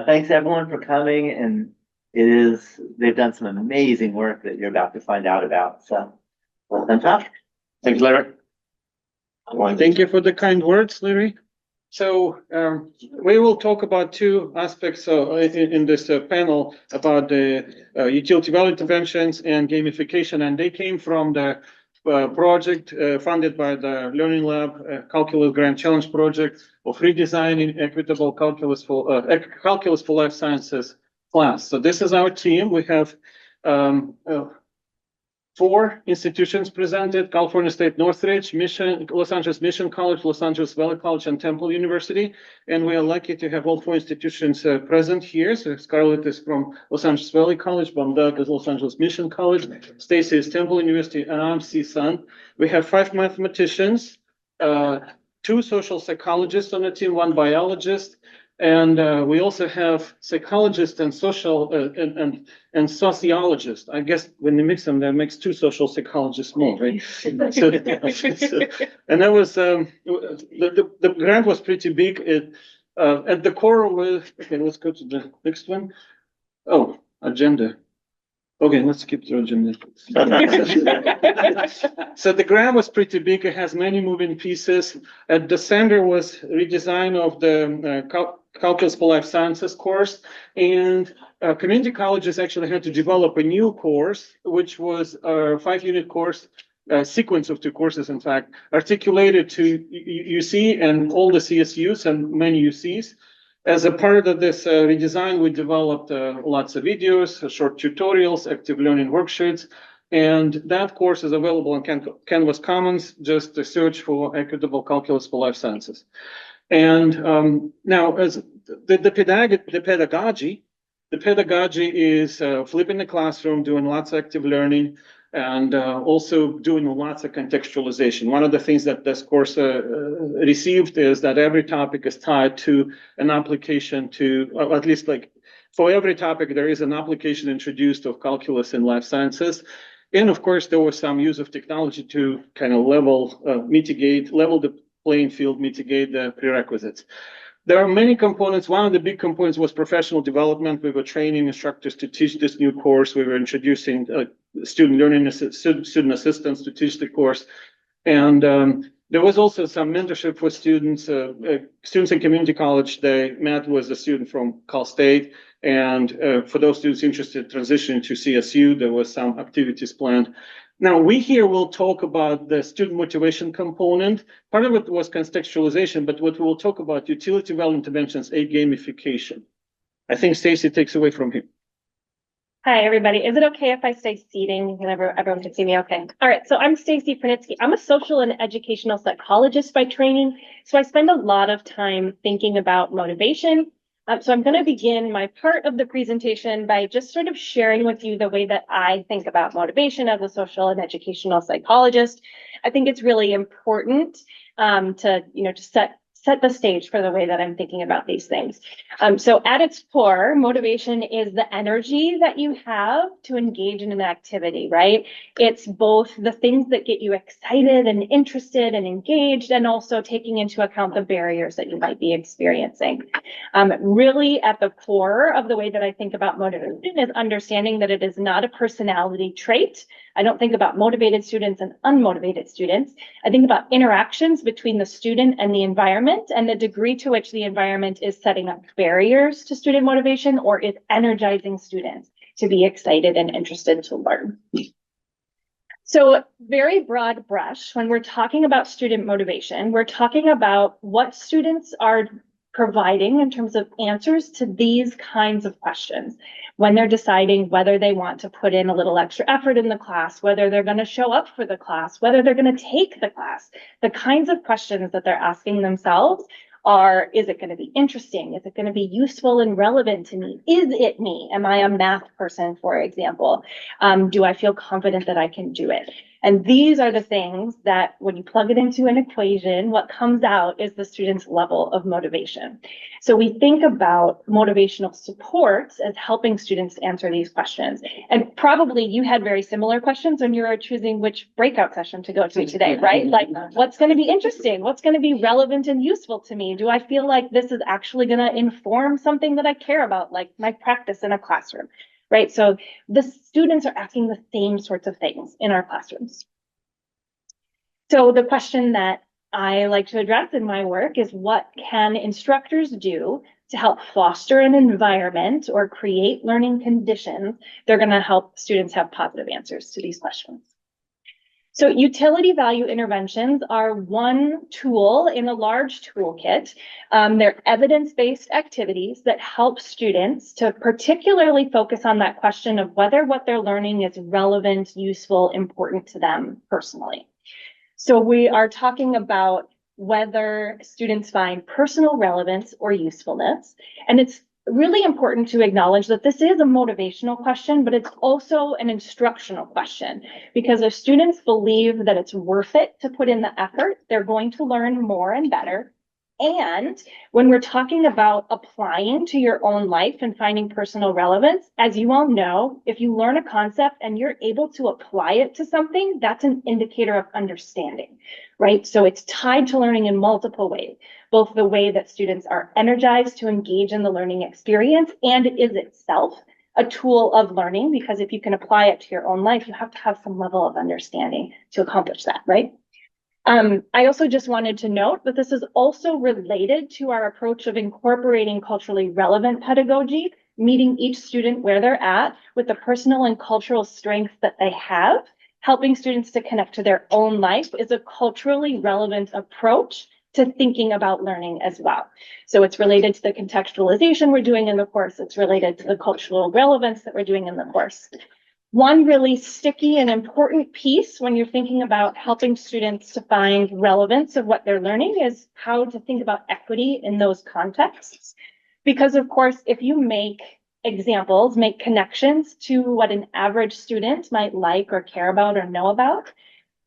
Thanks everyone for coming, and they've done some amazing work that you're about to find out about. So, well done, Josh. Thanks, Larry. Thank you for the kind words, Larry. So we will talk about two aspects in this panel about the utility value interventions and gamification, and they came from the project funded by the Learning Lab Calculus Grand Challenge project of redesigning equitable calculus for life sciences class. So this is our team. We have 4 institutions presented: California State Northridge, Mission, Los Angeles Mission College, Los Angeles Valley College, and Temple University. And we are lucky to have all 4 institutions present here. So Scarlett is from Los Angeles Valley College, Bamdag is Los Angeles Mission College, Stacy is Temple University, and I'm CSUN. We have 5 mathematicians, 2 social psychologists on the team, 1 biologist, and we also have psychologists and social and sociologists. I guess when you mix them, that makes 2 social psychologists more, right? And that was the grant was pretty big. At the core was, okay, let's go to the next one. Oh, agenda. Okay, let's skip through agenda. So the grant was pretty big. It has many moving pieces. At the center was redesign of the Calculus for Life Sciences course, and community colleges actually had to develop a new course, which was a 5-unit course, sequence of 2 courses, in fact, articulated to UC and all the CSUs and many UCs. As a part of this redesign, we developed lots of videos, short tutorials, active learning worksheets, and that course is available on Canvas Commons. Just to search for Equitable Calculus for Life Sciences. And now, as the pedagogy is flipping the classroom, doing lots of active learning, and also doing lots of contextualization. One of the things that this course received is that every topic is tied to an application to, or at least like for every topic, there is an application introduced of calculus in life sciences. And of course, there was some use of technology to kind of level the playing field, mitigate the prerequisites. There are many components. One of the big components was professional development. We were training instructors to teach this new course. We were introducing student assistants to teach the course. And there was also some mentorship for students. Students in community college, they met with a student from Cal State. And for those students interested in transitioning to CSU, there was some activities planned. Now, we here will talk about the student motivation component. Part of it was contextualization, but what we will talk about utility value interventions, a gamification. I think Stacy takes away from here. Hi, everybody. Is it okay if I stay seating whenever everyone can see me? Okay. All right. So I'm Stacy Priniski. I'm a social and educational psychologist by training. So I spend a lot of time thinking about motivation. So I'm going to begin my part of the presentation by just sort of sharing with you the way that I think about motivation as a social and educational psychologist. I think it's really important to set the stage for the way that I'm thinking about these things. So at its core, motivation is the energy that you have to engage in an activity, right? It's both the things that get you excited and interested and engaged, and also taking into account the barriers that you might be experiencing. Really at the core of the way that I think about motivation is understanding that it is not a personality trait. I don't think about motivated students and unmotivated students. I think about interactions between the student and the environment, and the degree to which the environment is setting up barriers to student motivation or is energizing students to be excited and interested to learn. So very broad brush, when we're talking about student motivation, we're talking about what students are providing in terms of answers to these kinds of questions when they're deciding whether they want to put in a little extra effort in the class, whether they're going to show up for the class, whether they're going to take the class. The kinds of questions that they're asking themselves are, is it going to be interesting? Is it going to be useful and relevant to me? Is it me? Am I a math person, for example? Do I feel confident that I can do it? And these are the things that when you plug it into an equation, what comes out is the student's level of motivation. So we think about motivational supports as helping students answer these questions. And probably you had very similar questions when you were choosing which breakout session to go to today, right? Like, what's going to be interesting? What's going to be relevant and useful to me? Do I feel like this is actually going to inform something that I care about, like my practice in a classroom, right? So the students are asking the same sorts of things in our classrooms. So the question that I like to address in my work is, what can instructors do to help foster an environment or create learning conditions that are going to help students have positive answers to these questions? So utility value interventions are one tool in a large toolkit. They're evidence-based activities that help students to particularly focus on that question of whether what they're learning is relevant, useful, important to them personally. So we are talking about whether students find personal relevance or usefulness. And it's really important to acknowledge that this is a motivational question, but it's also an instructional question, because if students believe that it's worth it to put in the effort, they're going to learn more and better. And when we're talking about applying to your own life and finding personal relevance, as you all know, if you learn a concept and you're able to apply it to something, that's an indicator of understanding, right? So it's tied to learning in multiple ways, both the way that students are energized to engage in the learning experience, and it is itself a tool of learning, because if you can apply it to your own life, you have to have some level of understanding to accomplish that, right? I also just wanted to note that this is also related to our approach of incorporating culturally relevant pedagogy, meeting each student where they're at with the personal and cultural strengths that they have. Helping students to connect to their own life is a culturally relevant approach to thinking about learning as well. So it's related to the contextualization we're doing in the course. It's related to the cultural relevance that we're doing in the course. One really sticky and important piece when you're thinking about helping students to find relevance of what they're learning is how to think about equity in those contexts. Because of course, if you make examples, make connections to what an average student might like or care about or know about,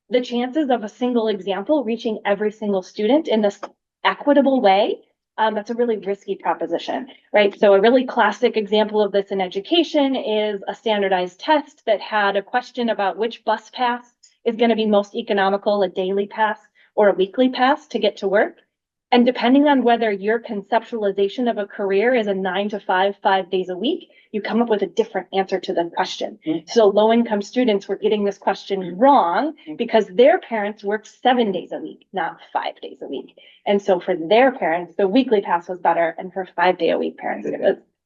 the chances of a single example reaching every single student in this equitable way, that's a really risky proposition, right? So a really classic example of this in education is a standardized test that had a question about which bus pass is going to be most economical, a daily pass or a weekly pass to get to work. And depending on whether your conceptualization of a career is a 9 to 5, 5 days a week, you come up with a different answer to the question. So low-income students were getting this question wrong because their parents worked 7 days a week, not 5 days a week. And so for their parents, the weekly pass was better, and for 5-day-a-week parents, it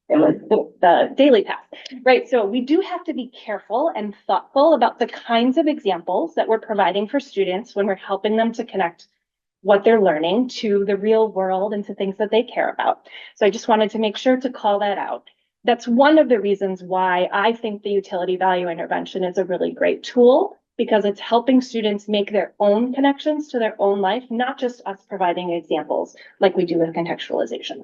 was the daily pass, right? So we do have to be careful and thoughtful about the kinds of examples that we're providing for students when we're helping them to connect what they're learning to the real world and to things that they care about. So I just wanted to make sure to call that out. That's one of the reasons why I think the utility value intervention is a really great tool, because it's helping students make their own connections to their own life, not just us providing examples like we do with contextualization.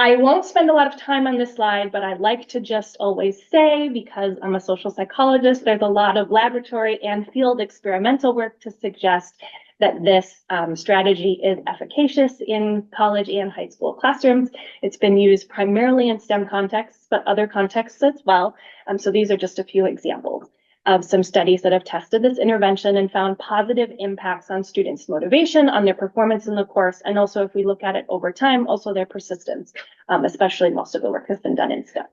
I won't spend a lot of time on this slide, but I like to just always say, because I'm a social psychologist, there's a lot of laboratory and field experimental work to suggest that this strategy is efficacious in college and high school classrooms. It's been used primarily in STEM contexts, but other contexts as well. So these are just a few examples of some studies that have tested this intervention and found positive impacts on students' motivation, on their performance in the course, and also, if we look at it over time, also their persistence, especially most of the work has been done in STEM.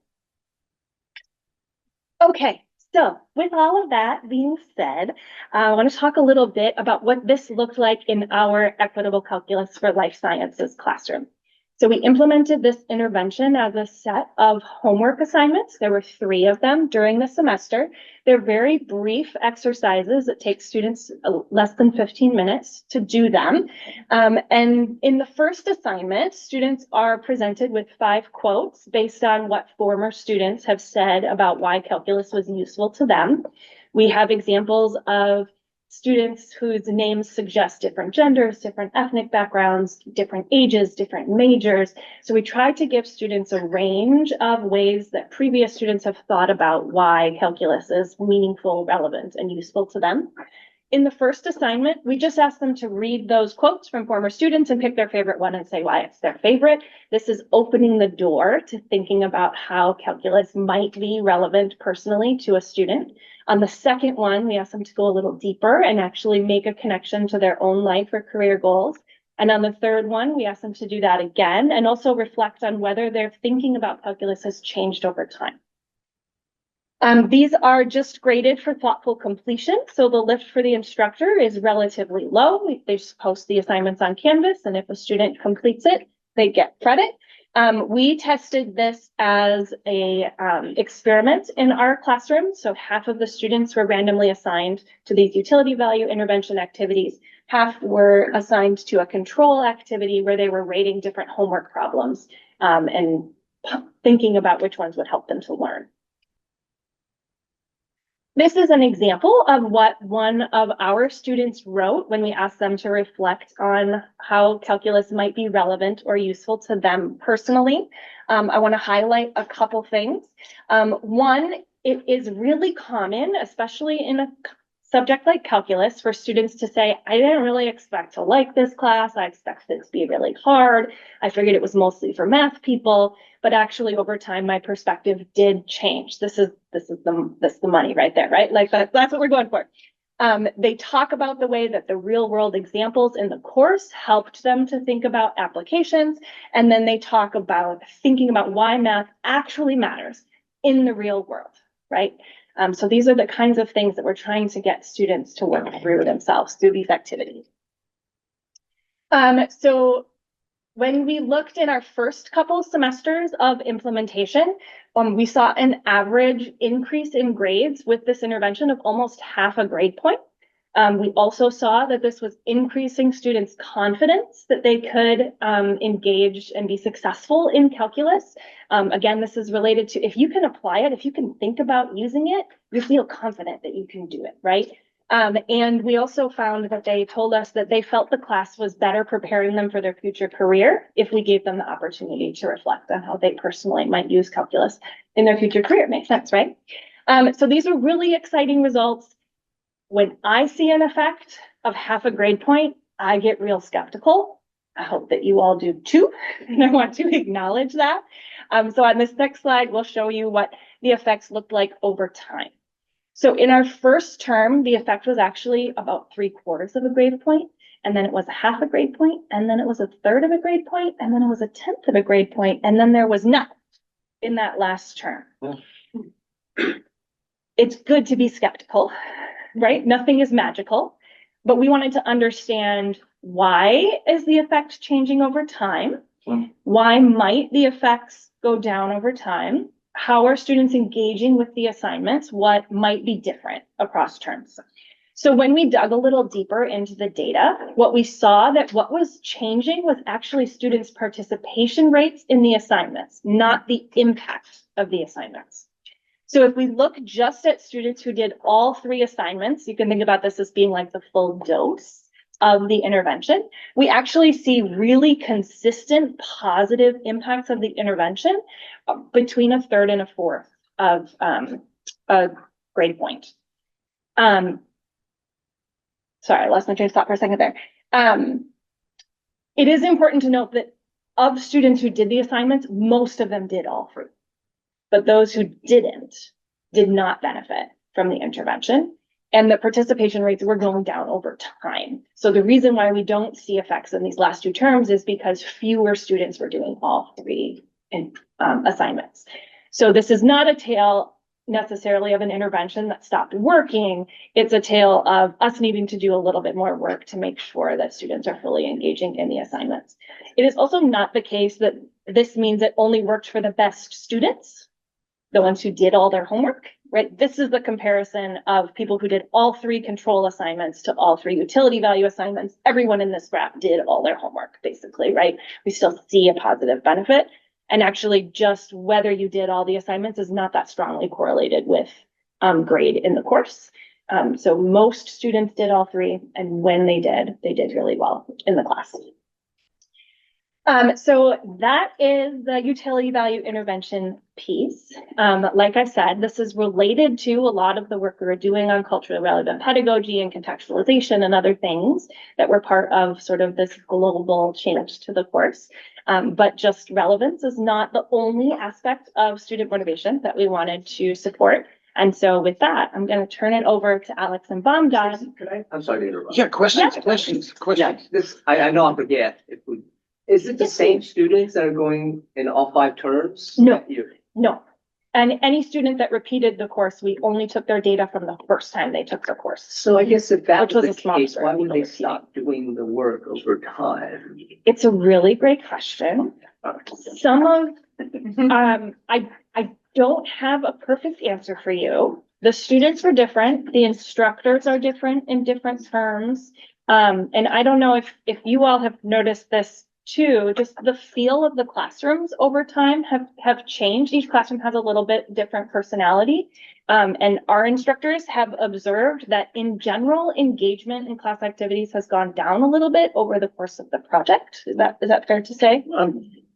Okay, so with all of that being said, I want to talk a little bit about what this looked like in our equitable calculus for life sciences classroom. So we implemented this intervention as a set of homework assignments. There were 3 of them during the semester. They're very brief exercises that take students less than 15 minutes to do them. And in the first assignment, students are presented with 5 quotes based on what former students have said about why calculus was useful to them. We have examples of students whose names suggest different genders, different ethnic backgrounds, different ages, different majors. So we tried to give students a range of ways that previous students have thought about why calculus is meaningful, relevant, and useful to them. In the first assignment, we just asked them to read those quotes from former students and pick their favorite one and say why it's their favorite. This is opening the door to thinking about how calculus might be relevant personally to a student. On the second one, we asked them to go a little deeper and actually make a connection to their own life or career goals. And on the third one, we asked them to do that again and also reflect on whether their thinking about calculus has changed over time. These are just graded for thoughtful completion. So the lift for the instructor is relatively low. They just post the assignments on Canvas, and if a student completes it, they get credit. We tested this as a experiment in our classroom. So half of the students were randomly assigned to these utility value intervention activities. Half were assigned to a control activity where they were rating different homework problems and thinking about which ones would help them to learn. This is an example of what one of our students wrote when we asked them to reflect on how calculus might be relevant or useful to them personally. I want to highlight a couple things. One, it is really common, especially in a subject like calculus, for students to say, I didn't really expect to like this class. I expected it to be really hard. I figured it was mostly for math people, but actually over time, my perspective did change. This is the money right there, right? Like that's what we're going for. They talk about the way that the real world examples in the course helped them to think about applications. And then they talk about thinking about why math actually matters in the real world, right? So these are the kinds of things that we're trying to get students to work through themselves through these activities. So when we looked in our first couple semesters of implementation, we saw an average increase in grades with this intervention of almost half a grade point. We also saw that this was increasing students' confidence that they could engage and be successful in calculus. Again, this is related to if you can apply it, if you can think about using it, you feel confident that you can do it, right? And we also found that they told us that they felt the class was better preparing them for their future career if we gave them the opportunity to reflect on how they personally might use calculus in their future career. Makes sense, right? So these are really exciting results. When I see an effect of half a grade point, I get real skeptical. I hope that you all do too, and I want to acknowledge that. So on this next slide, we'll show you what the effects looked like over time. So in our first term, the effect was actually about 3/4 of a grade point, and then it was a half a grade point, and then it was a third of a grade point, and then it was a 1/10 of a grade point, and then there was nothing in that last term. It's good to be skeptical, right? Nothing is magical, but we wanted to understand why is the effect changing over time? Why might the effects go down over time? How are students engaging with the assignments? What might be different across terms? So when we dug a little deeper into the data, what we saw that what was changing was actually students' participation rates in the assignments, not the impact of the assignments. So if we look just at students who did all 3 assignments, you can think about this as being like the full dose of the intervention. We actually see really consistent positive impacts of the intervention between a third and a fourth of a grade point. Sorry, I lost my train of thought for a second there. It is important to note that of students who did the assignments, most of them did all 3. But those who did not benefit from the intervention, and the participation rates were going down over time. So the reason why we don't see effects in these last 2 terms is because fewer students were doing all 3 assignments. So this is not a tale necessarily of an intervention that stopped working. It's a tale of us needing to do a little bit more work to make sure that students are fully engaging in the assignments. It is also not the case that this means it only worked for the best students, the ones who did all their homework, right? This is the comparison of people who did all 3 control assignments to all 3 utility value assignments. Everyone in this graph did all their homework, basically, right? We still see a positive benefit. And actually just whether you did all the assignments is not that strongly correlated with grade in the course. So most students did all three, and when they did really well in the class. So that is the utility value intervention piece. Like I said, this is related to a lot of the work we were doing on culturally relevant pedagogy and contextualization and other things that were part of sort of this global change to the course. But just relevance is not the only aspect of student motivation that we wanted to support. And so with that, I'm going to turn it over to Alex and Bomdad. I'm sorry to interrupt. Yeah, questions, Yeah. questions. Yeah, I know I forget. Is it the same students that are going in all 5 terms? No. Year? No. And any student that repeated the course, we only took their data from the first time they took the course. So I guess if that Which was was a the small case, why would they group. stop doing the work over time? It's a really great question. Some of, I don't have a perfect answer for you. The students are different. The instructors are different in different terms. And I don't know if you all have noticed this too, just the feel of the classrooms over time have changed. Each classroom has a little bit different personality. And our instructors have observed that in general, engagement in class activities has gone down a little bit over the course of the project. Is that fair to say?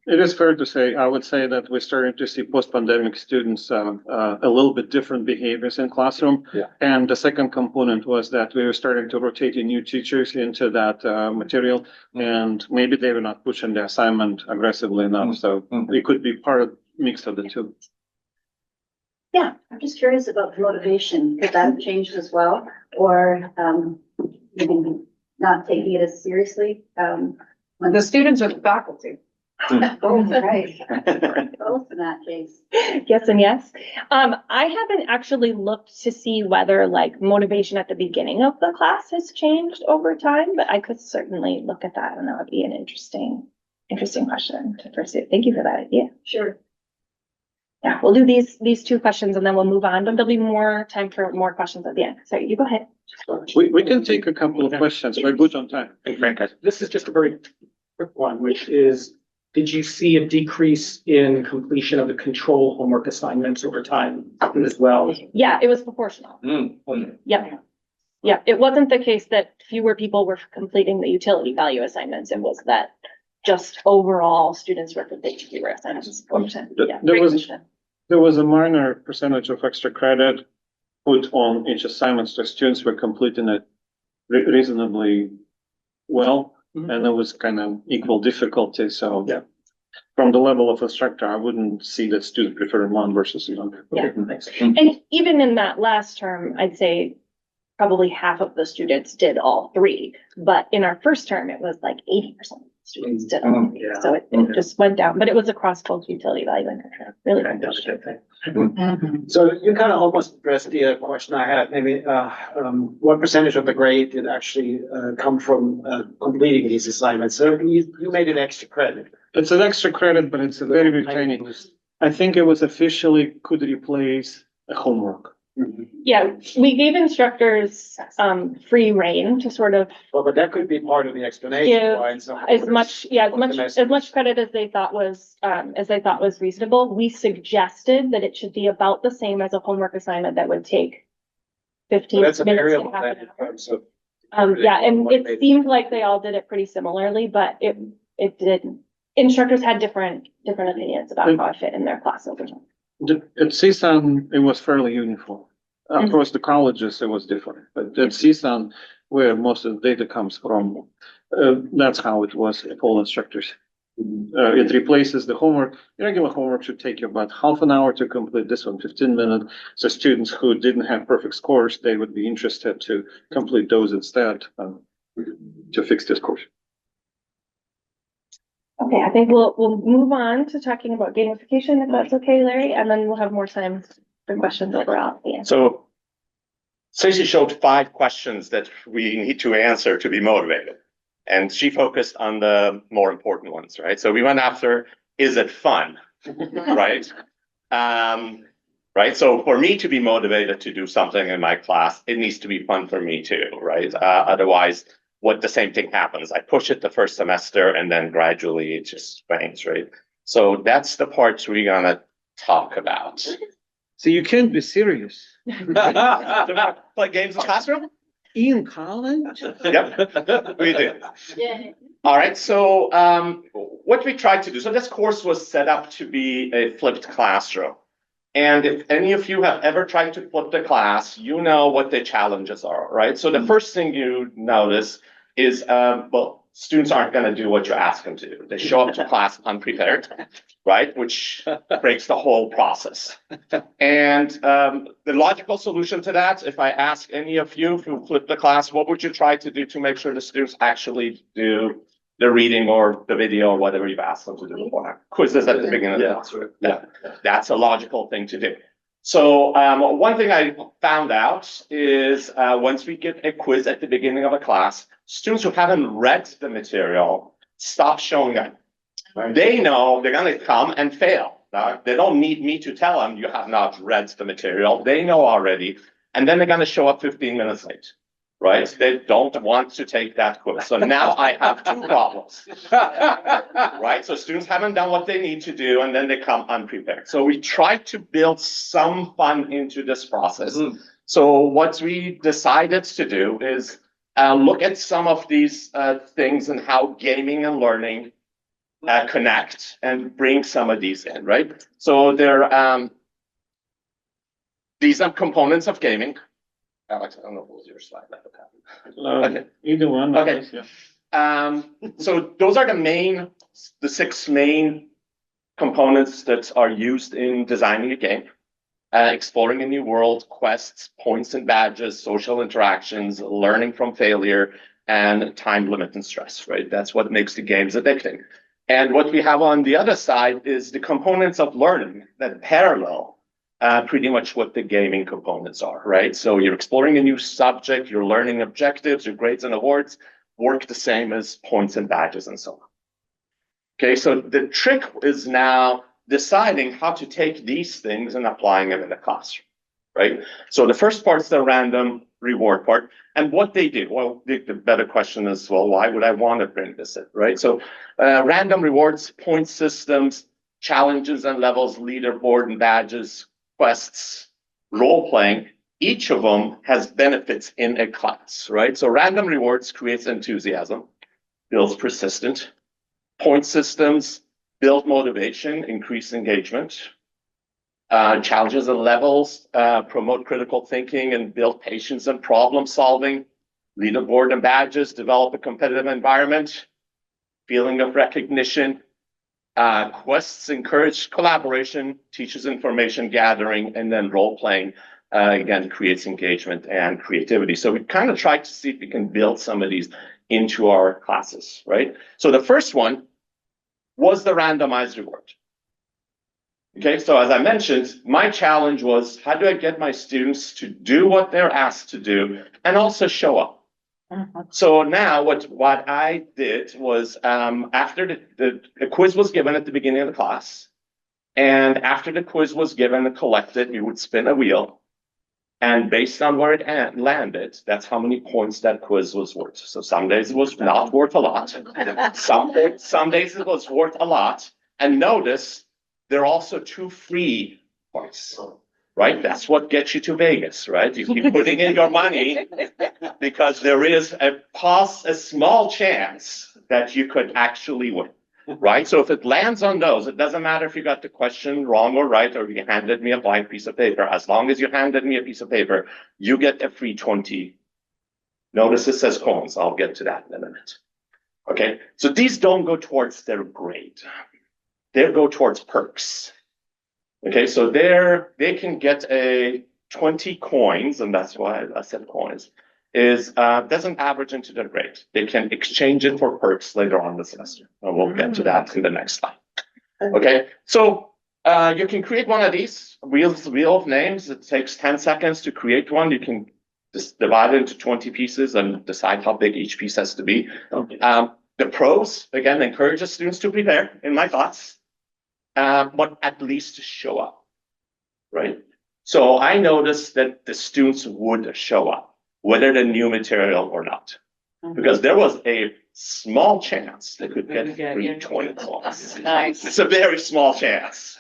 It is fair to say, I would say that we're starting to see post-pandemic students, a little bit different behaviors in classroom. Yeah. And the second component was that we were starting to rotate in new teachers into that, material. And maybe they were not pushing the assignment aggressively enough, so it could be part of mix of the two. Yeah. I'm just curious about the motivation. Could that have changed as well? Or, maybe not taking it as seriously? When The students or the faculty? both, right? Both in that case. Yes and yes. I haven't actually looked to see whether like motivation at the beginning of the class has changed over time, but I could certainly look at that and that would be an interesting question to pursue. Thank you for that idea. Sure. Yeah, we'll do these 2 questions and then we'll move on, but there'll be more time for more questions at the end. So you go ahead. We can take a couple of questions. We're good on time. This is just a very quick one, which is, did you see a decrease in completion of the control homework assignments over time as well? Yeah, it was proportional. Yep. Yeah, it wasn't the case that fewer people were completing the utility value assignments. It was that just overall students were completing fewer assignments. 4%. Yeah, There great was- question. There was a minor percentage of extra credit put on each assignment, so students were completing it reasonably well. And it was kind of equal difficulty, so. Yeah. From the level of instructor, I wouldn't see that student preferring one versus another. Yeah. And even in that last term, I'd say probably half of the students did all 3. But in our first term, it was like 80% of the students did all 3. Yeah. So it just went down, but it was across both utility value and control. Really good question. So you kind of almost addressed the question I had, maybe, what percentage of the grade did actually, come from, completing these assignments? So you made it extra credit. It's an extra credit, but it's a very big training. I think it was officially could replace a homework. Yeah, we gave instructors free rein to sort of Well, but that could be part of the explanation Give why in some. as much, yeah, as Optimistic. much credit as they thought was reasonable. We suggested that it should be about the same as a homework assignment that would take 15 That's a minutes to variable half then an in hour. terms of. Yeah, and What it they- seemed like they all did it pretty similarly, but it did. Instructors had different opinions about how it fit in their class over time. At CSUN, it was fairly uniform. Across the colleges, it was different, but at CSUN, where most of the data comes from, that's how it was at all instructors. It replaces the homework. Regular homework should take you about half an hour to complete, this one 15 minutes. So students who didn't have perfect scores, they would be interested to complete those instead, to fix this course. Okay, I think we'll move on to talking about gamification, if that's okay, Larry, and then we'll have more time for questions overall at the end. So Stacy showed 5 questions that we need to answer to be motivated. And she focused on the more important ones, right? So we went after, is it fun? Right? Right. So for me to be motivated to do something in my class, it needs to be fun for me too, right? Otherwise, the same thing happens. I push it the first semester and then gradually it just wanes, right? So that's the parts we're gonna talk about. So you can't be serious Play games in the classroom? In college? Yep, we do. Yeah. All right, so what we tried to do, so this course was set up to be a flipped classroom. And if any of you have ever tried to flip the class, you know what the challenges are, right? So the first thing you notice is, well, students aren't going to do what you ask them to do. They show up to class unprepared, right? Which breaks the whole process. And the logical solution to that, if I ask any of you who flip the class, what would you try to do to make sure the students actually do the reading or the video or whatever you've asked them to do before? Quizzes at the beginning of the class. Yeah, that's a logical thing to do. So one thing I found out is once we get a quiz at the beginning of a class, students who haven't read the material stop showing up. They know they're going to come and fail. They don't need me to tell them you have not read the material. They know already. And then they're going to show up 15 minutes late, right? They don't want to take that quiz. So now I have two problems, right? So students haven't done what they need to do, and then they come unprepared. So we try to build some fun into this process. So what we decided to do is look at some of these things and how gaming and learning connect and bring some of these in, right? So these are components of gaming. Alex, I don't know what was your slide. Okay. Either one. Okay. So those are the 6 main components that are used in designing a game. Exploring a new world, quests, points and badges, social interactions, learning from failure, and time limit and stress, right? That's what makes the games addicting. And what we have on the other side is the components of learning that parallel pretty much what the gaming components are, right? So you're exploring a new subject, your learning objectives, your grades and awards work the same as points and badges and so on. Okay, so the trick is now deciding how to take these things and applying them in the classroom, right? So the first part is the random reward part. And what they do, well, the better question is, well, why would I want to bring this in, right? So random rewards, point systems, challenges and levels, leaderboard and badges, quests, role-playing, each of them has benefits in a class, right? So random rewards creates enthusiasm, builds persistence. Point systems build motivation, increase engagement. Challenges and levels promote critical thinking and build patience and problem solving. Leaderboard and badges develop a competitive environment, feeling of recognition. Quests encourage collaboration, teaches information gathering, and then role playing, again, creates engagement and creativity. So we kind of tried to see if we can build some of these into our classes, right? So the first one was the randomized reward. Okay, so as I mentioned, my challenge was how do I get my students to do what they're asked to do and also show up? So now what I did was after the quiz was given at the beginning of the class, and after the quiz was given and collected, we would spin a wheel. And based on where it landed, that's how many points that quiz was worth. So some days it was not worth a lot. Some days it was worth a lot. And notice there are also 2 free points. Right? That's what gets you to Vegas, right? You keep putting in your money because there is a small chance that you could actually win, right? So if it lands on those, it doesn't matter if you got the question wrong or right, or you handed me a blank piece of paper. As long as you handed me a piece of paper, you get a free 20. Notice it says coins. I'll get to that in a minute. Okay, so these don't go towards their grade. They go towards perks. Okay, so they can get a 20 coins, and that's why I said coins, doesn't average into their grade. They can exchange it for perks later on the semester. And we'll get to that in the next slide. Okay, so you can create one of these wheel of names. It takes 10 seconds to create one. You can just divide it into 20 pieces and decide how big each piece has to be. The pros, again, encourages students to prepare, in my thoughts. But at least show up, right? So I noticed that the students would show up, whether the new material or not, because there was a small chance they could get free 20 points. Nice. It's a very small chance.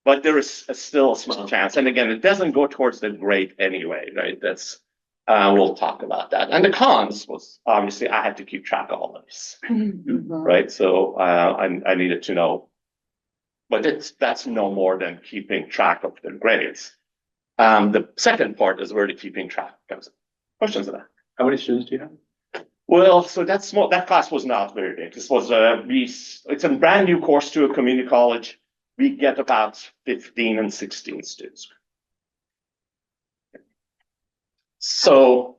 but there is still a small chance. And again, it doesn't go towards the grade anyway, right? That's, we'll talk about that. And the cons was obviously I had to keep track of all of this, right? So I needed to know, but that's no more than keeping track of the grades. The second part is really keeping track. Questions of that? How many students do you have? Well, so that's small. That class was not very big. This was it's a brand new course to a community college. We get about 15 and 16 students. So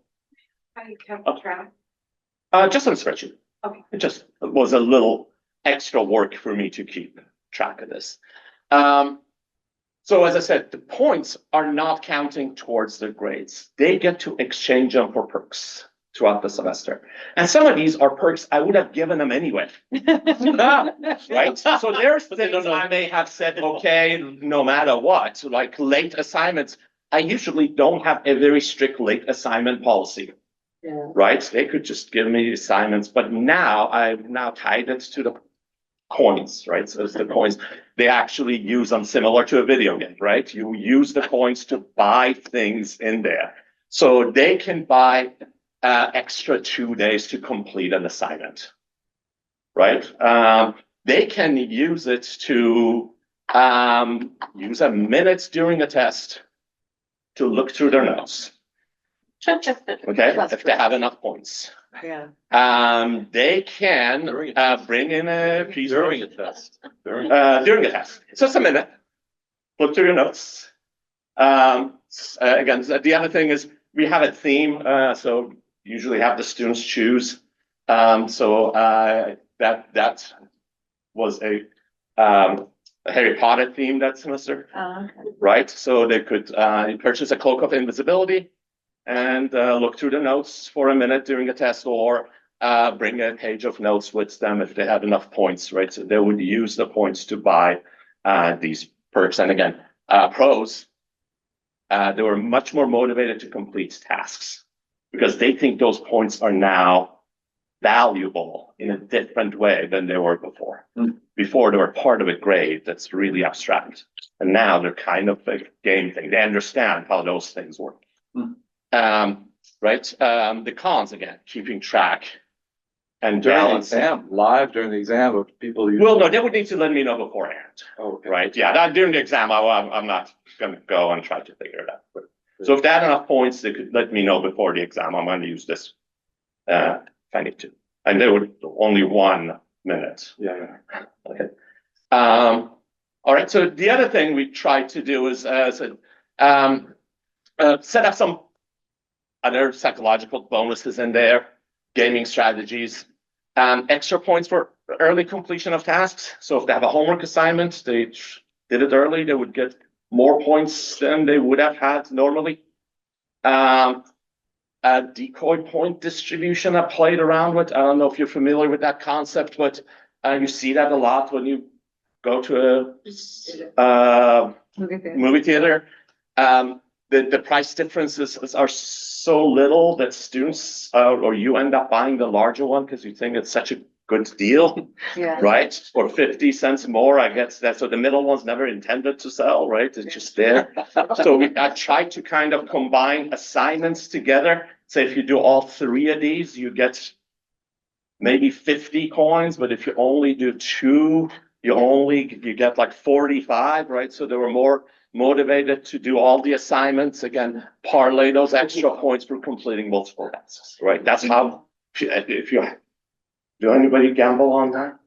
How do you keep track? just on a spreadsheet. Okay. It just was a little extra work for me to keep track of this. So as I said, the points are not counting towards their grades. They get to exchange them for perks throughout the semester. And some of these are perks I would have given them anyway. Right? So there's things I may have said, okay, no matter what, like late assignments. I usually don't have a very strict late assignment policy. Yeah. Right? They could just give me assignments, but now I've now tied it to the coins, right? So it's the coins. They actually use them similar to a video game, right? You use the coins to buy things in there. So they can buy extra 2 days to complete an assignment, right? They can use it to use a minute during a test to look through their notes. Okay, if they have enough points. Yeah. They can bring in a piece During a test. during a test. So it's a minute. Look through your notes. Again, the other thing is we have a theme. So usually have the students choose. That was a Harry Potter theme that semester, right? So they could purchase a cloak of invisibility and look through the notes for a minute during a test, or bring a page of notes with them if they had enough points, right? So they would use the points to buy these perks. And again, pros, they were much more motivated to complete tasks because they think those points are now valuable in a different way than they were before. Before they were part of a grade that's really abstract. And now they're kind of a game thing. They understand how those things work. Right? The cons, again, keeping track and During the balance. exam, live during the exam of people. Well, no, they would need to let me know beforehand. Oh, okay. Right? Yeah, that during the exam, I'm not going to go and try to figure it out. So if they had enough points, they could let me know before the exam. I'm going to use this if I need to. And they would only 1 minute. Yeah. Okay. All right. So the other thing we tried to do is set up some other psychological bonuses in there, gaming strategies, extra points for early completion of tasks. So if they have a homework assignment, they did it early, they would get more points than they would have had normally. A decoy point distribution I played around with. I don't know if you're familiar with that concept, but you see that a lot when you go to a movie theater. The price differences are so little that students or you end up buying the larger one because you think it's such a good deal, right? For 50 cents more, I guess that. So the middle one's never intended to sell, right? It's just there. So I tried to kind of combine assignments together. So if you do all 3 of these, you get maybe 50 coins, but if you only do 2, you get like 45, right? So they were more motivated to do all the assignments. Again, parlay those extra points for completing multiple tasks, right? That's how, if you do anybody gamble on that?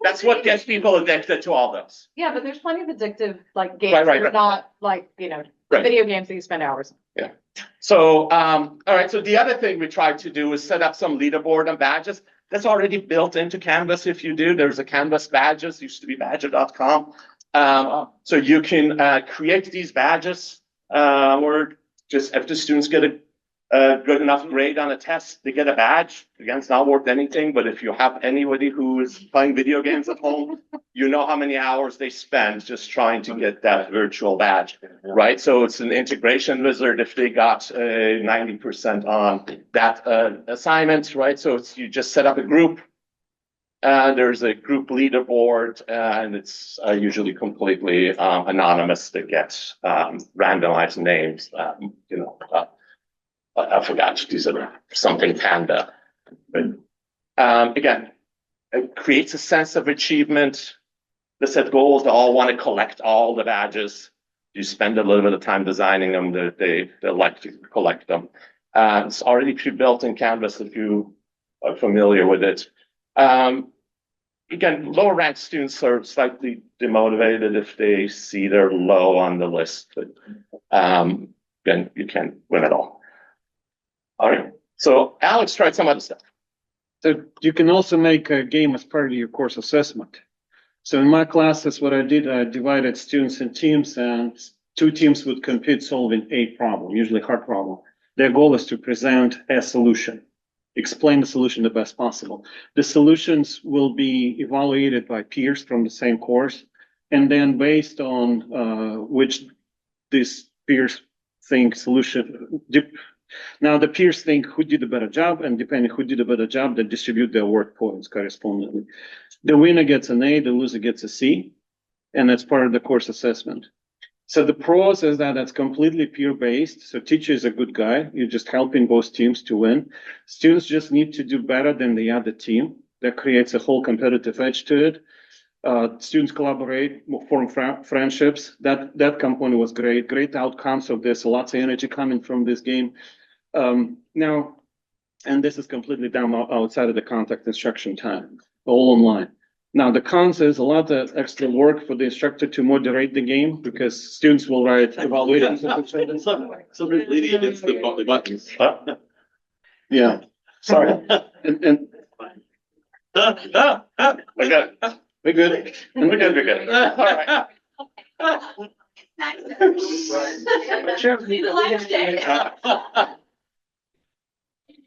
That's what gets people addicted to all those. Yeah, but there's plenty of addictive like games. Right. They're not like, video games that you spend hours on. So, all right. So the other thing we tried to do is set up some leaderboard and badges. That's already built into Canvas. If you do, there's a Canvas badges, used to be badger.com. So you can create these badges or just if the students get a good enough grade on a test, they get a badge. Again, it's not worth anything, but if you have anybody who is playing video games at home, you know how many hours they spend just trying to get that virtual badge, right? So it's an integration wizard if they got 90% on that assignment, right? So you just set up a group There's a group leaderboard, and it's usually completely anonymous to get randomized names. I forgot, these are something Panda. But again, it creates a sense of achievement. The set goals, they all want to collect all the badges. You spend a little bit of time designing them, they like to collect them. It's already pre-built in Canvas if you are familiar with it. Again, lower ranked students are slightly demotivated if they see they're low on the list, but again, you can't win it all. All right, so Alex tried some other stuff. So you can also make a game as part of your course assessment. So in my classes, what I did, I divided students in teams, and 2 teams would compete solving a problem, usually hard problem. Their goal is to present a solution, explain the solution the best possible. The solutions will be evaluated by peers from the same course, and then based on which these peers think solution. Now the peers think who did a better job, and depending who did a better job, they distribute their award points correspondingly. The winner gets an A, the loser gets a C, and that's part of the course assessment. So the pros is that that's completely peer-based. So teacher is a good guy. You're just helping both teams to win. Students just need to do better than the other team. That creates a whole competitive edge to it. Students collaborate, form friendships. That component was great. Great outcomes of this. Lots of energy coming from this game. Now, and this is completely down outside of the contact instruction time, all online. Now, the cons is a lot of extra work for the instructor to moderate the game because students will write evaluations. Somebody's leading against the buttons. Yeah, Sorry. and We're good. we're good. We're good, we're good. All right.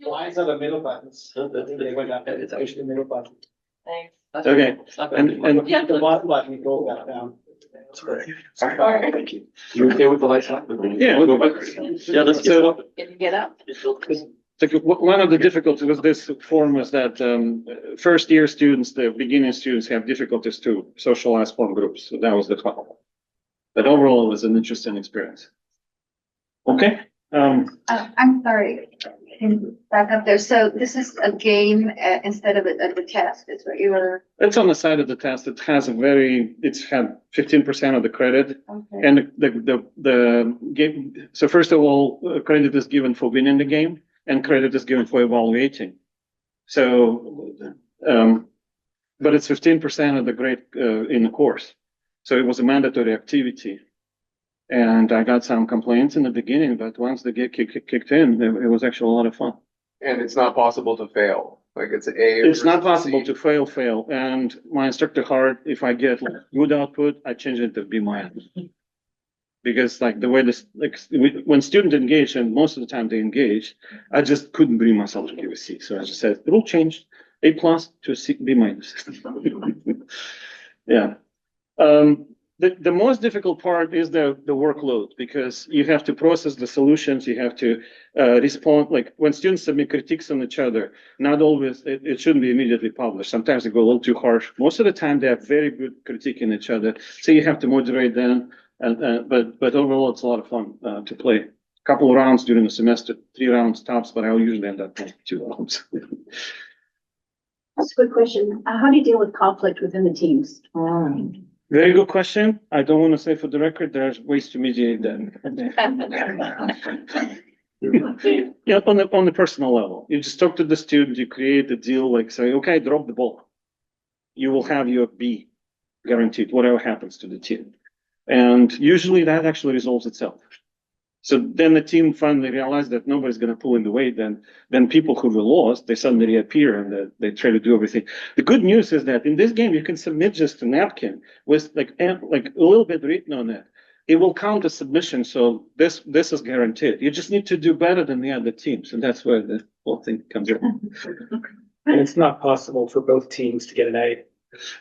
Lines are the middle buttons. They went up, it's actually the middle button. Thanks. Okay, and The bottom button, you go back down. Thank you. You okay with the lights on? yeah, Yeah, let's get so up. Can you get up? one of the difficulties with this form was that first year students, the beginning students have difficulties to socialize form groups. So that was the problem. But overall, it was an interesting experience. Okay. I'm sorry, can you back up there? So this is a game instead of a test, is what you were, It's on the side of the test. It has it's had 15% of the credit. okay. And the game, so first of all, credit is given for winning the game and credit is given for evaluating. So, but it's 15% of the grade in the course. So it was a mandatory activity. And I got some complaints in the beginning, but once the game kicked in, it was actually a lot of fun. And it's not possible to fail, like it's A. It's not versus possible C. to fail. And my instructor hard, if I get like good output, I change it to B minus. Because like the way this, like when students engage, and most of the time they engage, I just couldn't bring myself to give a C. So I just said, rule changed, A plus to a C, B minus. Yeah. The most difficult part is the workload because you have to process the solutions, you have to respond, like when students submit critiques on each other, not always, it shouldn't be immediately published. Sometimes they go a little too harsh. Most of the time they have very good critiquing each other. So you have to moderate them. But overall, it's a lot of fun to play. A couple of rounds during the semester, 3 rounds tops, but I'll usually end up playing 2 rounds. That's a good question. How do you deal with conflict within the teams? Very good question. I don't want to say for the record, there's ways to mediate that. Yeah, on the personal level, you just talk to the student, you create a deal, like say, okay, drop the ball. You will have your B guaranteed, whatever happens to the team. And usually that actually resolves itself. So then the team finally realized that nobody's going to pull in the weight. Then people who were lost, they suddenly reappear and they try to do everything. The good news is that in this game, you can submit just a napkin with like a little bit written on it. It will count as submission. So this is guaranteed. You just need to do better than the other teams. And that's where the whole thing comes in. And it's not possible for both teams to get an A.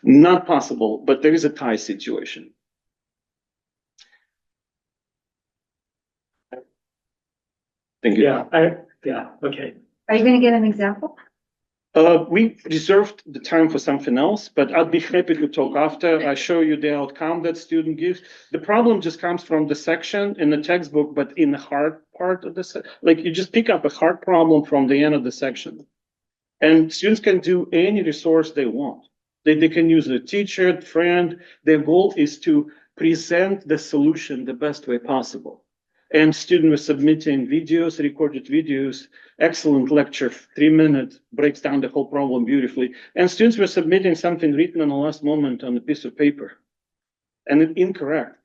Not possible, but there is a tie situation. Thank you. Yeah, okay. Are you gonna get an example? We reserved the time for something else, but I'd be happy to talk after I show you the outcome that student gives. The problem just comes from the section in the textbook, but in the hard part of the like you just pick up a hard problem from the end of the section. And students can do any resource they want. They can use a teacher, friend. Their goal is to present the solution the best way possible. And students were submitting videos, recorded videos, excellent lecture, 3 minutes, breaks down the whole problem beautifully. And students were submitting something written on the last moment on a piece of paper, and it's incorrect.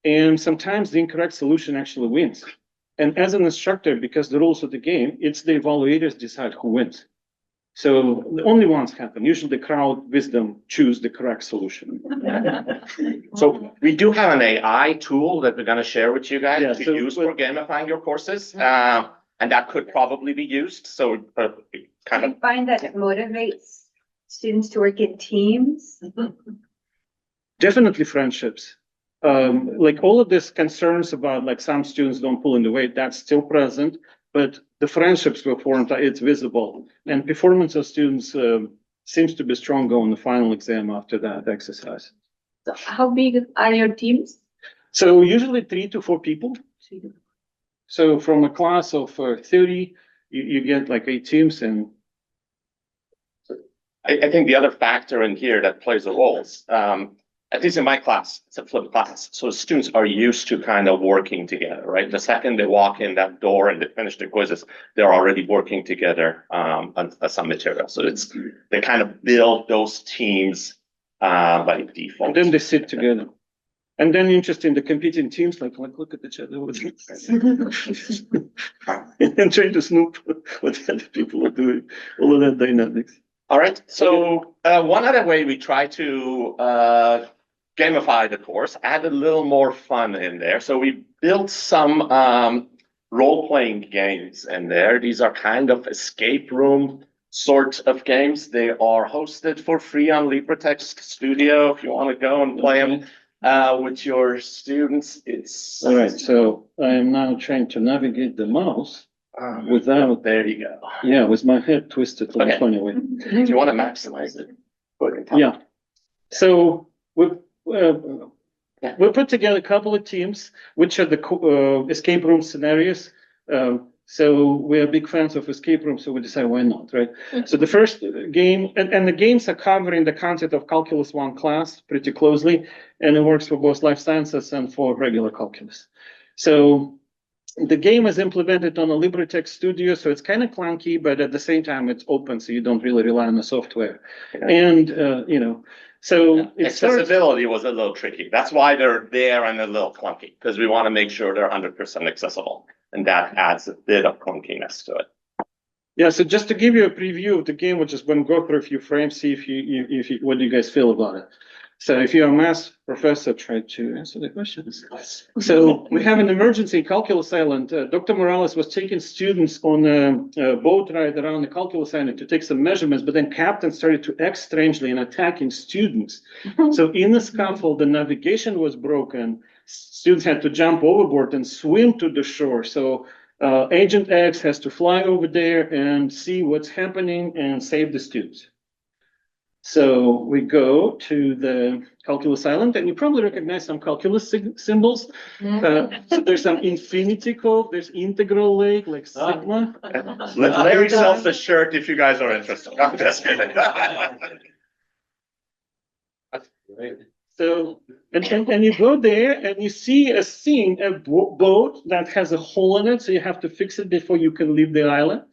And sometimes the incorrect solution actually wins. And as an instructor, because the rules of the game, it's the evaluators decide who wins. So the only ones happen. Usually the crowd wisdom choose the correct solution. So we do have an AI tool that we're gonna share with you guys Yeah, to so- use for gamifying your courses. And that could probably be used, so kind of, I find that it motivates students to work in teams. Definitely friendships. Like all of this concerns about like some students don't pull in the weight, that's still present, but the friendships were formed, it's visible. And performance of students seems to be stronger on the final exam after that exercise. So how big are your teams? So usually 3 to 4 people. So from a class of 30, you get like 8 teams, and I think the other factor in here that plays a role is, at least in my class, it's a flipped class. So students are used to kind of working together, right? The second they walk in that door and they finish the quizzes, they're already working together on some material. So they kind of build those teams by default. and then they sit together. And then interesting, the competing teams like look at each other and try to snoop what the other people are doing, all of that dynamics. All right, so one other way we try to gamify the course, add a little more fun in there. So we built some role-playing games in there. These are kind of escape room sort of games. They are hosted for free on LibreText Studio if you want to go and play them with your students. It's All right, so I am now trying to navigate the mouse without, there you go. yeah, with my head twisted in a Okay. funny way. Do you want to maximize it? Go ahead and tell me. Yeah. So we put together a couple of teams, which are the escape room scenarios. So we're big fans of escape rooms, so we decided why not, right? So the first game, and the games are covering the content of Calculus 1 class pretty closely, and it works for both life sciences and for regular calculus. So the game is implemented on a LibreText Studio, so it's kind of clunky, but at the same time, it's open, so you don't really rely on the software. And, so it starts. Accessibility was a little tricky. That's why they're there and a little clunky, because we want to make sure they're 100% accessible. And that adds a bit of clunkiness to it. Yeah, so just to give you a preview of the game, we're just going to go through a few frames, see if you what do you guys feel about it. So if you're a math professor, try to answer the questions. So we have an emergency calculus island. Dr. Morales was taking students on a boat ride around the calculus island to take some measurements, but then captain started to act strangely and attacking students. So in the scuffle, the navigation was broken. Students had to jump overboard and swim to the shore. So Agent X has to fly over there and see what's happening and save the students. So we go to the calculus island, and you probably recognize some calculus symbols. So there's some infinity curve, there's integral lake, like sigma. Larry sells the shirt if you guys are interested. I'm just kidding. So, and you go there and you see a scene, a boat that has a hole in it, so you have to fix it before you can leave the island.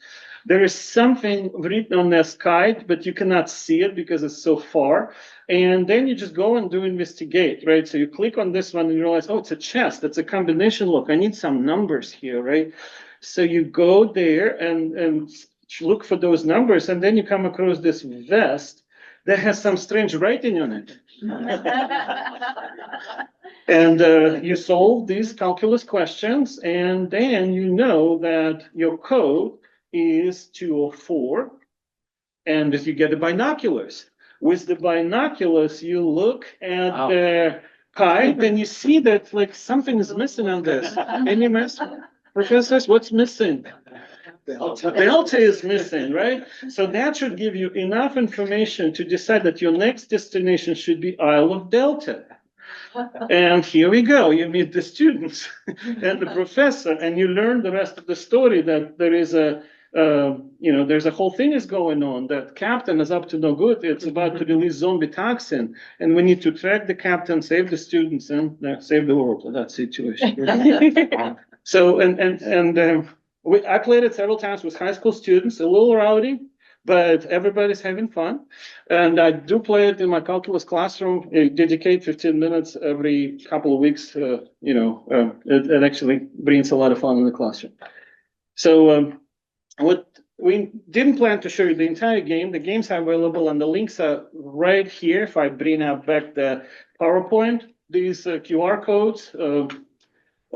There is something written on the sky, but you cannot see it because it's so far. And then you just go and do investigate, right? So you click on this one and you realize, oh, it's a chest. That's a combination. Look, I need some numbers here, right? So you go there and look for those numbers, and then you come across this vest that has some strange writing on it. And you solve these calculus questions, and then you know that your code is 204, and if you get the binoculars. With the binoculars, you look at the kite, and you see that like something is missing on this. Any mess, professors? What's missing? Delta is missing, right? So that should give you enough information to decide that your next destination should be Isle of Delta. And here we go, you meet the students and the professor, and you learn the rest of the story that there is there's a whole thing is going on, that captain is up to no good. It's about to release zombie toxin, and we need to track the captain, save the students, and save the world in that situation. So, I played it several times with high school students, a little rowdy, but everybody's having fun. And I do play it in my calculus classroom, dedicate 15 minutes every couple of weeks. It actually brings a lot of fun in the classroom. So what we didn't plan to show you the entire game. The games are available and the links are right here. If I bring up back the PowerPoint, these QR codes,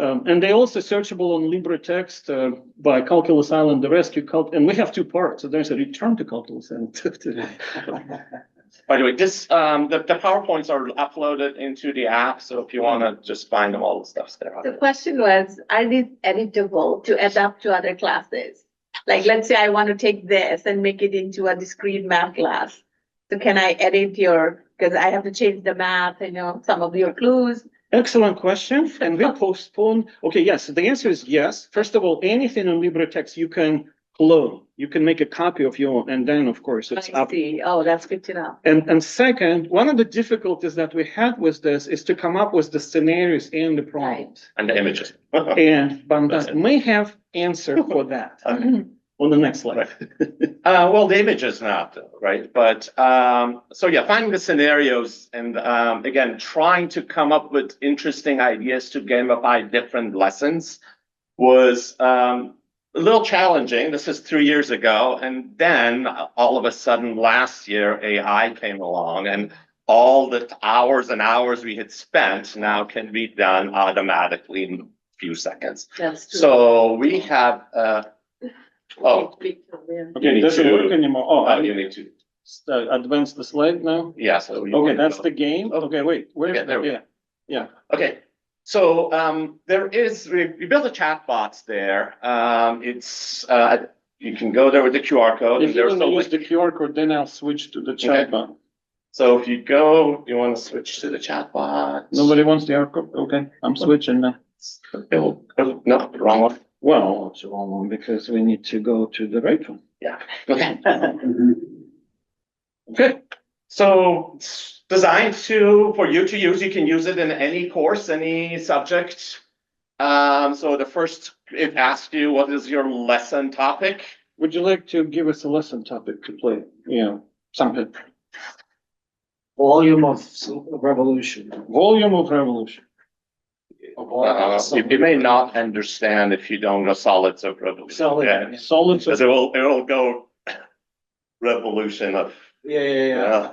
and they're also searchable on LibreText by Calculus Island, the Rescue and we have two parts. So there's a return to Calculus Island. By the way, the PowerPoints are uploaded into the app, so if you want to just find them, all the stuff's there. The question was, are these editable to adapt to other classes? Like, let's say I want to take this and make it into a discrete math class. So can I edit because I have to change the math, some of your clues. Excellent question. And we postpone. Okay, yes. The answer is yes. First of all, anything on LibreText you can clone. You can make a copy of your own, and then of course it's I up. see. Oh, that's good to know. And second, one of the difficulties that we had with this is to come up with the scenarios and the problems. And the images. And Bandas may have answer for that on the next slide. Well, the image is not, right? But, so yeah, finding the scenarios and, again, trying to come up with interesting ideas to gamify different lessons was, a little challenging. This is 3 years ago. And then all of a sudden last year, AI came along and all the hours and hours we had spent now can be done automatically in a few seconds. That's true. So we have, Okay, it doesn't work anymore. Oh, you need to. Advance the slide now. Yeah, so. Okay, that's the game. Okay, wait, where's Okay, there we go. Yeah. Okay, so we built a chat box there. You can go there with the QR code. If And you there's want to no use the QR code, then I'll switch to the chat Okay. button. So if you want to switch to the chat box. Nobody wants the QR code? Okay, I'm switching now. No, wrong one. Well, it's a wrong one because we need to go to the right one. Yeah, okay. Okay, so it's designed for you to use. You can use it in any course, any subject. So the first, it asks you, what is your lesson topic? Would you like to give us a lesson topic to play? Something. Volume of revolution. Volume of revolution. You may not understand if you don't know solids of revolution. Yeah. Solids Because of, it will go revolution of. Yeah.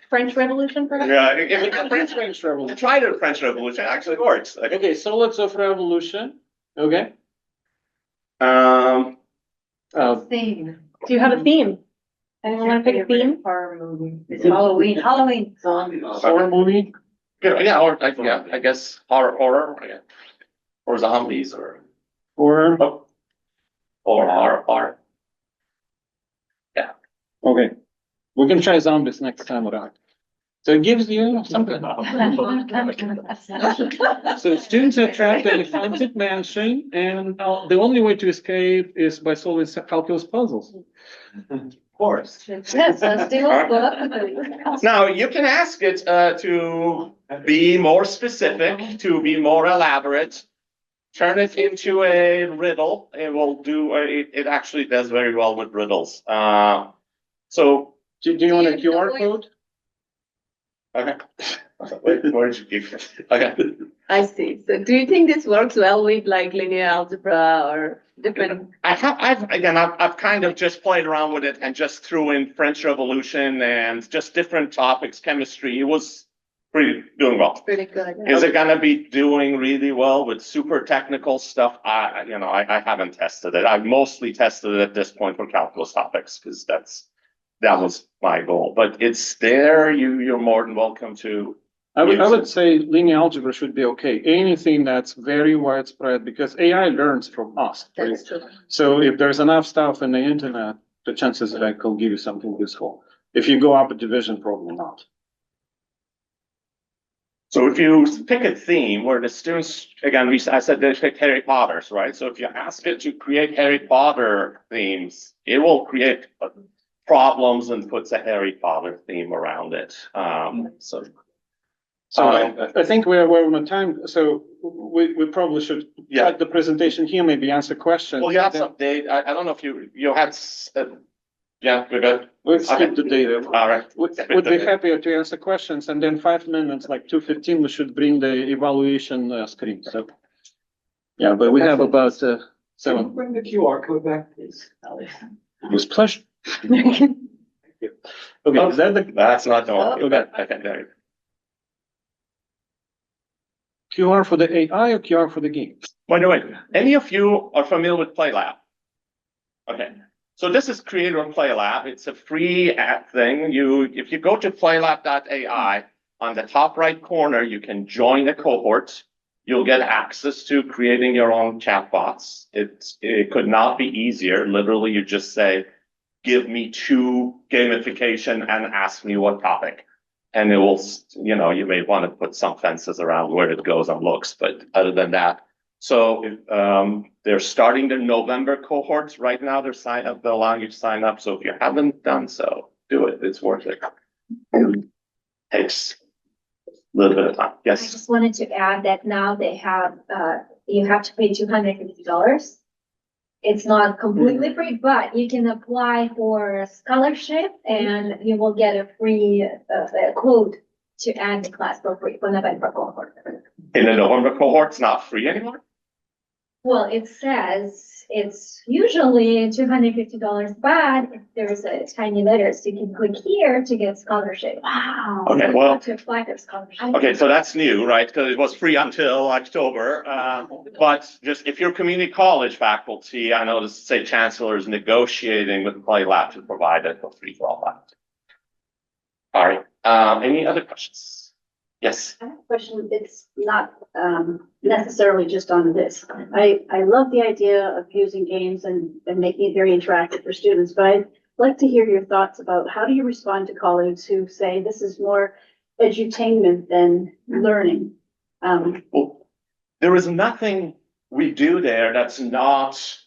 French Revolution, perhaps? Yeah. French Revolution. Try the French Revolution, actually works. Okay, solids of revolution. Okay. Theme. Do you have a theme? Anyone want to pick a theme? Horror movie. It's Halloween. Halloween. Horror movie. Yeah, I guess horror, or zombies, or horror. Yeah. Okay. We can try zombies next time around. So it gives you something. So students are trapped in a haunted mansion, and the only way to escape is by solving calculus puzzles. Of course. Yes, let's do it. Now, you can ask it to be more specific, to be more elaborate. Turn it into a riddle. It will do, it actually does very well with riddles. So. Do you want a QR code? Okay. Wait, where did you keep it? Okay. I see. So do you think this works well with like linear algebra or different? I've kind of just played around with it and just threw in French Revolution and just different topics, chemistry. It was doing well. Pretty good. Is it gonna be doing really well with super technical stuff? I haven't tested it. I've mostly tested it at this point for calculus topics because that was my goal. But it's there. You're more than welcome to I would say linear algebra should be okay. Anything that's very widespread, because AI learns from us. Right? That's true. So if there's enough stuff in the internet, the chances that it will give you something useful. If you go up a division, probably not. So if you pick a theme where the students, again, I said they pick Harry Potter's, right? So if you ask it to create Harry Potter themes, it will create problems and puts a Harry Potter theme around it. So I think we're on time, so we probably should cut the presentation here, maybe answer questions. Well, you have some data. I don't know if you had, yeah, we're good. Let's skip the data. All right. Would be happy to answer questions, and then 5 minutes, like 2:15, we should bring the evaluation screen, so. Yeah, but we have about Can you 7. bring the QR code back, please? With pleasure. Okay, is that the That's not the one. Okay, there you go. QR for the AI or QR for the game? By the way, any of you are familiar with PlayLab? Okay, so this is Create or Play Lab. It's a free app thing. If you go to playlab.ai, on the top right corner, you can join a cohort. You'll get access to creating your own chatbots. It could not be easier. Literally, you just say, give me 2 gamification and ask me what topic. And it will, you may want to put some fences around where it goes and looks, but other than that. So they're starting the November cohorts right now. They're allowing you to sign up. So if you haven't done so, do it. It's worth it. Takes a little bit of time. I Yes. just wanted to add that now they have, you have to pay $250. It's not completely free, but you can apply for a scholarship and you will get a free code to add the class for free for November cohort. In the November cohort, it's not free anymore? Well, it says it's usually $250, but if there's a tiny letter, so you can click here to get scholarship. Wow. Okay, well. To apply for scholarship. Okay, so that's new, right? Because it was free until October. But just if you're community college faculty, I know the state chancellor is negotiating with PlayLab to provide it for free for all that. All right, any other questions? Yes. I have a question. It's not necessarily just on this. I love the idea of using games and making it very interactive for students, but I'd like to hear your thoughts about how do you respond to colleagues who say this is more edutainment than learning? Well, there is nothing we do there that's not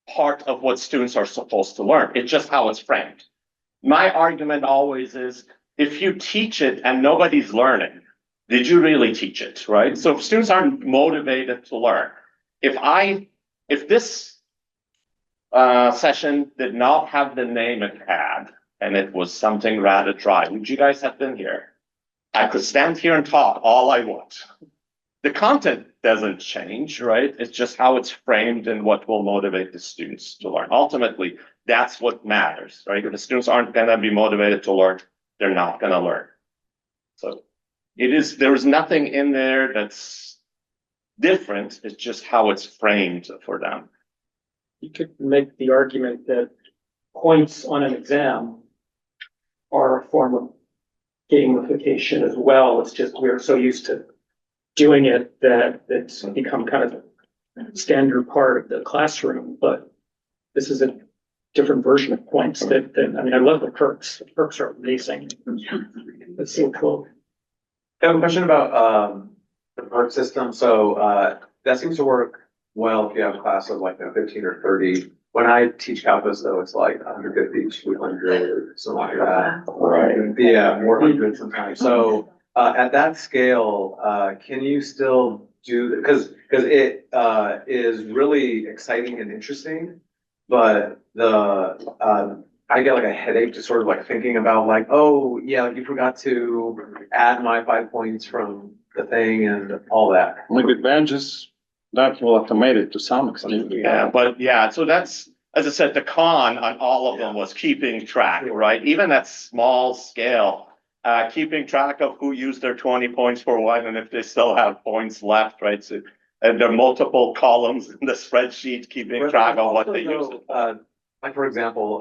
part of what students are supposed to learn. It's just how it's framed. My argument always is if you teach it and nobody's learning, did you really teach it, right? So if students aren't motivated to learn, if this session did not have the name it had, and it was something rather dry, would you guys have been here? I could stand here and talk all I want. The content doesn't change, right? It's just how it's framed and what will motivate the students to learn. Ultimately, that's what matters, right? If the students aren't gonna be motivated to learn, they're not gonna learn. So there is nothing in there that's different. It's just how it's framed for them. You could make the argument that points on an exam are a form of gamification as well. It's just we're so used to doing it that it's become kind of a standard part of the classroom, but this is a different version of points I mean, I love the perks. The perks are amazing. It's so cool. I have a question about the perk system. So that seems to work well if you have a class of like 15 or 30. When I teach calculus, though, it's like 150, 200, something like that. Right. Yeah, more 100 sometimes. So at that scale, can you still do, because it is really exciting and interesting, but I get like a headache just sort of like thinking about like, oh yeah, like you forgot to add my 5 points from the thing and all that. Maybe badges, that will automate it to some extent. Yeah, but yeah, so that's, as I said, the con on all of them was keeping track, right? Even at small scale, keeping track of who used their 20 points for what and if they still have points left, right? So, and there are multiple columns in the spreadsheet keeping track of what they use it for. Like for example,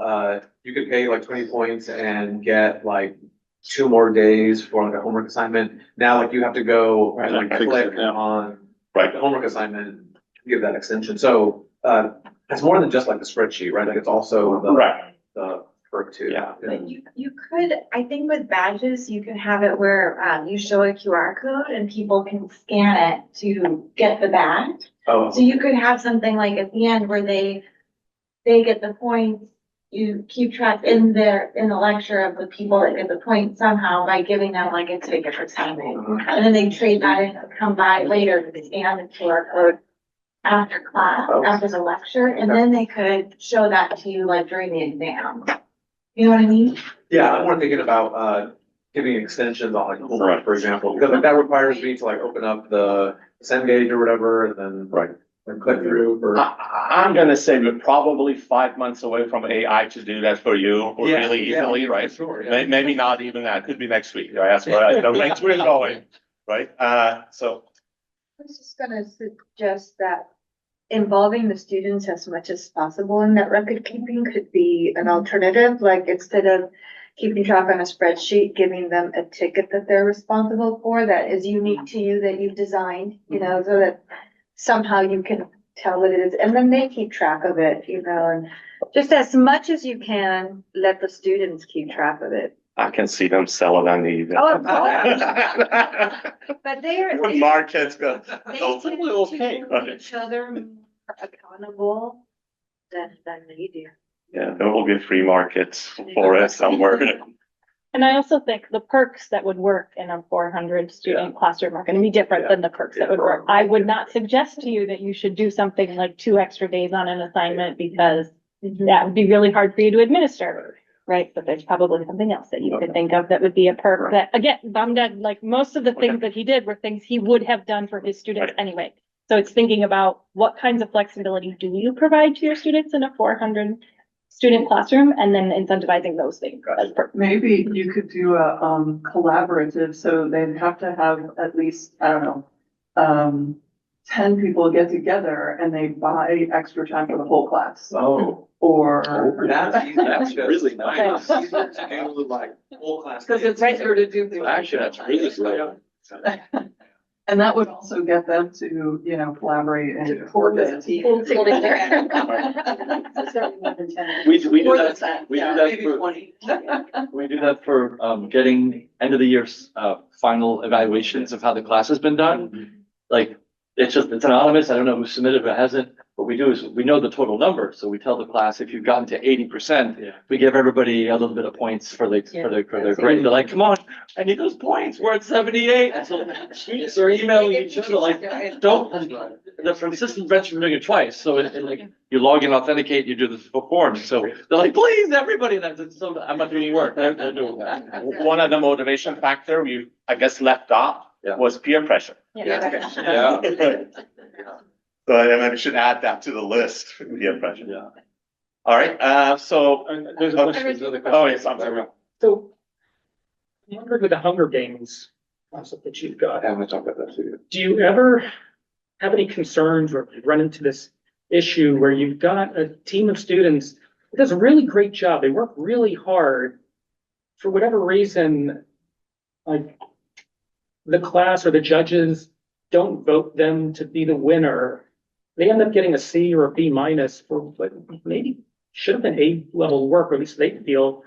you could pay like 20 points and get like 2 more days for like a homework assignment. Now, like you have to go Right, and like fix click it, yeah. on Right. the homework assignment, give that extension. So, it's more than just like the spreadsheet, right? Like it's also Right. the perk too. Yeah. But you could, I think with badges, you can have it where, you show a QR code and people can scan it to get the badge. Oh, So you could have something like at the end where they get the points, you keep track in the lecture of the people that get the points somehow by giving them like a ticket or something. And then they trade that in, come by later to scan the QR code after class, after the lecture, and then they could show that to you like during the exam. You know what I mean? yeah, I'm more thinking about, giving extensions on like homework, for example, because like that requires me to like open up the Cengage or whatever and then. Right. And click through for. I'm gonna say we're probably 5 months away from AI to do that for you Yeah, really yeah, easily, right? Sure, yeah. Maybe not even that, could be next week, right? That's where the range we're going, right? So, I was just gonna suggest that involving the students as much as possible in that record keeping could be an alternative, like instead of keeping track on a spreadsheet, giving them a ticket that they're responsible for that is unique to you that you've designed, you know, so that somehow you can tell what it is, and then they keep track of it, you know, and just as much as you can, let the students keep track of it. I can see them sell it on the. Oh, of course. But they're. When markets go. They those tend little to cake, hold right? each other more accountable than they do. Yeah, there will be a free market for it somewhere. And I also think the perks that would work in a 400 student classroom are gonna be different than the perks that would work. I would not suggest to you that you should do something like 2 extra days on an assignment because that would be really hard for you to administer, right? But there's probably something else that you could think of that would be a perk that, again, Bamdad, like most of the things that he did were things he would have done for his students anyway. So it's thinking about what kinds of flexibility do you provide to your students in a 400 student classroom and then incentivizing those things as perks. Maybe you could do a, collaborative, so they'd have to have at least, I don't know, 10 people get together and they buy extra time for the whole class. Oh. Or. That's really nice. Easier to do like whole class. Because it's easier to do. things. Actually, that's really good. And that would also get them to, you know, collaborate and work as a team. It's gonna be more than 10. We do More that, than 10, we do yeah, that maybe for, 20. we do that for, getting end of the year, final evaluations of how the class has been done. Like, it's anonymous. I don't know who submitted, but hasn't. What we do is we know the total number. So we tell the class, if you've gotten to 80%, we give everybody a little bit of points for their grade. They're like, come on, I need those points. We're at 78. And so students are emailing each other like, don't, the assistant mentioned doing it twice. So like, you log in, authenticate, you do the form. So they're like, please, everybody, so I'm not doing any work. They're doing that. One of the motivation factor we, I guess, left off was peer pressure. Yeah. So I should add that to the list, peer pressure. Yeah. All right, so. There's a question. Oh, yes, I'm sorry. So, I wondered with the Hunger Games concept that you've got, I'm gonna talk about that too. do you ever have any concerns or run into this issue where you've got a team of students that does a really great job, they work really hard, for whatever reason, like the class or the judges don't vote them to be the winner, they end up getting a C or a B minus for what maybe should have been A level work, or at least they feel.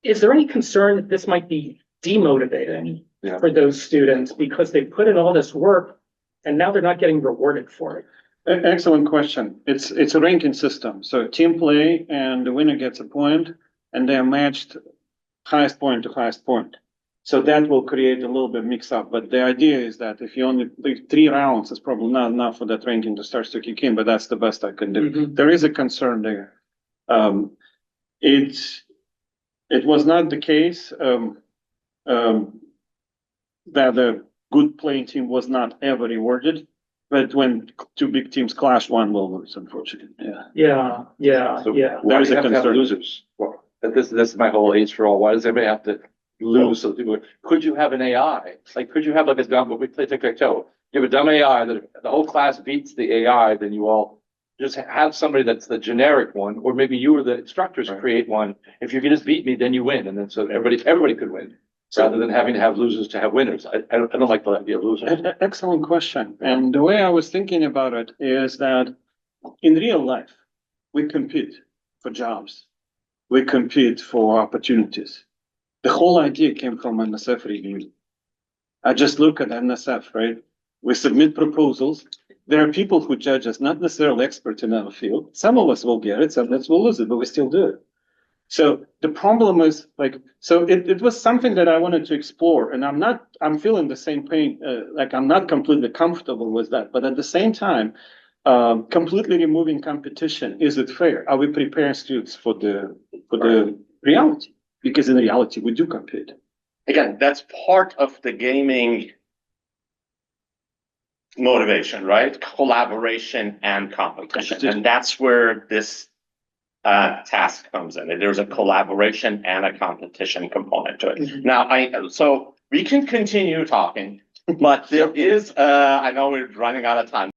Is there any concern that this might be demotivating for those students because they put in all this work and now they're not getting rewarded for it? Excellent question. It's a ranking system. So team play and the winner gets a point and they're matched highest point to highest point. So that will create a little bit mix up, but the idea is that if you only like 3 rounds, it's probably not enough for that ranking to start to kick in, but that's the best I can do. There is a concern there. It was not the case, that the good playing team was not ever rewarded, but when 2 big teams clash, one will lose, unfortunately, Yeah. There is a concern. Losers. Well, this is my whole age for all. Why does everybody have to lose? So people, could you have an AI? Like, could you have like a dumb, we play tic-tac-toe? You have a dumb AI that if the whole class beats the AI, then you all just have somebody that's the generic one, or maybe you or the instructors create one. If you can just beat me, then you win, and then so everybody could win, rather than having to have losers to have winners. I don't like the idea of losers. Excellent question. And the way I was thinking about it is that in real life, we compete for jobs. We compete for opportunities. The whole idea came from NSF review. I just look at NSF, right? We submit proposals. There are people who judge us, not necessarily experts in our field. Some of us will get it, some of us will lose it, but we still do it. So the problem is like, so it was something that I wanted to explore, and I'm feeling the same pain, like I'm not completely comfortable with that, but at the same time, completely removing competition, is it fair? Are we preparing students for the reality? Because in reality, we do compete. Again, that's part of the gaming motivation, right? Collaboration and competition. And that's where this task comes in. There's a collaboration and a competition component to it. Now, so we can continue talking, but there is, I know we're running out of time.